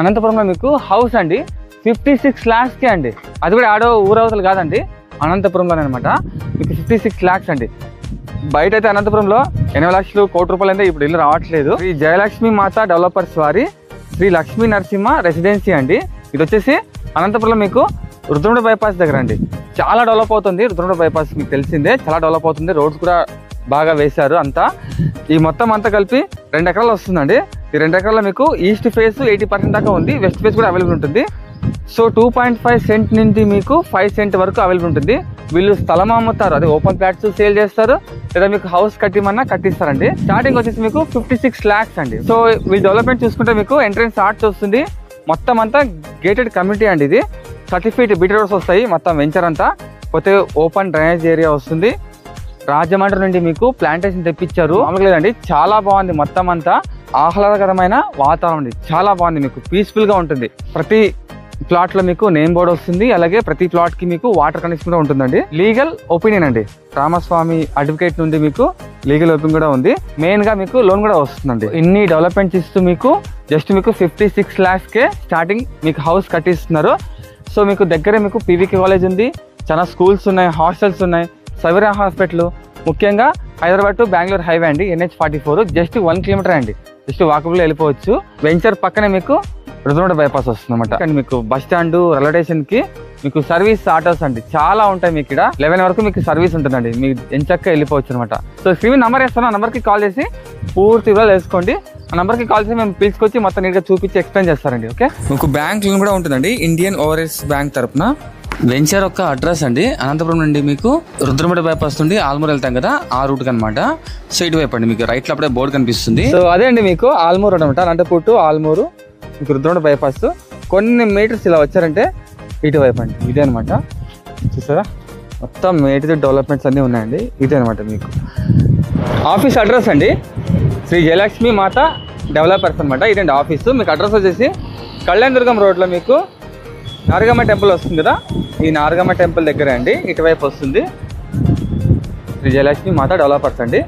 అనంతపురంలో మీకు హౌస్ అండి 56 lakhsకి అండి. అది కూడా ఆడో ఊరవతలు కాదండి, అనంతపురంలోనే అనమాట. మీకు 56 lakhs అండి. బయట అయితే అనంతపురంలో 80 లక్షలు కోటి రూపాయలు అయితే ఇప్పుడు ఇల్లు రావట్లేదు. శ్రీ జయలక్ష్మి మాత డెవలపర్స్ వారి శ్రీ లక్ష్మీ నరసింహ రెసిడెన్సీ అండి. ఇది వచ్చేసి అనంతపురంలో మీకు రుద్రముడి బైపాస్ దగ్గర అండి. చాలా డెవలప్ అవుతుంది రుద్రముడి బైపాస్, మీకు తెలిసిందే, చాలా డెవలప్ అవుతుంది. రోడ్స్ కూడా బాగా వేశారు అంతా. ఈ మొత్తం అంతా కలిపి 2 ఎకరాలు వస్తుందండి. ఈ 2 ఎకరాల్లో మీకు ఈస్ట్ ఫేస్ 80% దాకా ఉంది, వెస్ట్ ఫేస్ కూడా అవైలబుల్ ఉంటుంది. సో 2.5 సెంట్ నుండి మీకు 5 సెంట్ వరకు అవైలబుల్ ఉంటుంది. వీళ్ళు స్థలం అమ్ముతారు, అది ఓపెన్ ప్లాట్స్ సేల్ చేస్తారు, లేదా మీకు హౌస్ కట్టిమన్నా కట్టిస్తారండి. స్టార్టింగ్ వచ్చేసి మీకు 56 lakhs అండి. సో వీళ్ళు డెవలప్మెంట్ చూసుకుంటే మీకు ఎంట్రన్స్ ఆర్చ్ వస్తుంది, మొత్తం అంతా గేటెడ్ కమ్యూనిటీ అండి. ఇది 30 feet బీటీ రోడ్స్ వస్తాయి, మొత్తం వెంచర్ అంతా. పోతే ఓపెన్ డ్రైనేజ్ ఏరియా వస్తుంది. రాజమండ్రి నుండి మీకు ప్లాంటేషన్ తెప్పించారు, మామూలుగా లేదండి, చాలా బాగుంది. మొత్తం అంతా ఆహ్లాదకరమైన వాతావరణం, చాలా బాగుంది, మీకు పీస్ఫుల్ గా ఉంటుంది. ప్రతి ప్లాట్ లో మీకు నేమ్ బోర్డ్ వస్తుంది, అలాగే ప్రతి ప్లాట్ కి మీకు వాటర్ కనెక్షన్ కూడా ఉంటుందండి. లీగల్ ఒపీనియన్ అండి, రామస్వామి అడ్వకేట్ నుండి మీకు లీగల్ ఒపీనియన్ కూడా ఉంది. మెయిన్ గా మీకు లోన్ కూడా వస్తుందండి. ఇన్ని డెవలప్మెంట్ ఇస్తూ మీకు జస్ట్ మీకు 56 lakhsకే స్టార్టింగ్ మీకు హౌస్ కట్టిస్తున్నారు. సో మీకు దగ్గరే మీకు పీవీకే కాలేజ్ ఉంది, చాలా స్కూల్స్ ఉన్నాయి, హాస్టల్స్ ఉన్నాయి, సవిరా హాస్పిటల్, ముఖ్యంగా హైదరాబాద్ టు బెంగళూరు హైవే అండి, NH44 జస్ట్ 1 kilometer అండి, జస్ట్ వాకబుల్ వెళ్ళిపోవచ్చు. వెంచర్ పక్కనే మీకు రుద్రముడి బైపాస్ వస్తుంది అనమాట. అండ్ మీకు బస్ స్టాండ్ రైల్వే స్టేషన్ కి మీకు సర్వీస్ ఆటోస్ అండి చాలా ఉంటాయి. మీకు ఇక్కడ 11 వరకు మీకు సర్వీస్ ఉంటుందండి, మీకు ఎంచక్క వెళ్ళిపోవచ్చు అనమాట. సో స్క్రీన్ నెంబర్ వేస్తాను, ఆ నెంబర్కి కాల్ చేసి పూర్తి వివరాలు వేసుకోండి. ఆ నెంబర్కి కాల్ చేసి మేము పిలుచుకొచ్చి మొత్తం నీట్గా చూపించి ఎక్స్ప్లెయిన్ చేస్తారండి. ఓకే, మీకు బ్యాంక్ లోన్ కూడా ఉంటుందండి, ఇండియన్ ఓవర్సీస్ బ్యాంక్ తరఫున. వెంచర్ యొక్క అడ్రస్ అండి, అనంతపురం నుండి మీకు రుద్రముడి బైపాస్ నుండి ఆల్మూరు వెళ్తాం కదా, ఆ రూట్ అనమాట. సో ఇటువైపు అండి మీకు రైట్ లో అప్పుడే బోర్డు కనిపిస్తుంది. సో అదే అండి మీకు ఆల్మూరు అనమాట, అనంతపూర్ టు ఆల్మూరు మీకు రుద్రముడి బైపాస్. కొన్ని మీటర్స్ ఇలా వచ్చారంటే ఇటువైపు అండి, ఇదే అనమాట. చూసారా మొత్తం మేటిది డెవలప్మెంట్స్ అన్నీ ఉన్నాయండి. ఇదే అనమాట మీకు ఆఫీస్ అడ్రస్ అండి, శ్రీ జయలక్ష్మి మాత డెవలపర్స్ అనమాట. ఇదండి ఆఫీసు. మీకు అడ్రస్ వచ్చేసి కళ్యాణదుర్గం రోడ్లో మీకు నారగమ్మ టెంపుల్ వస్తుంది కదా, ఈ నారగమ్మ టెంపుల్ దగ్గర అండి, ఇటువైపు వస్తుంది శ్రీ జయలక్ష్మి మాత డెవలపర్స్ అండి.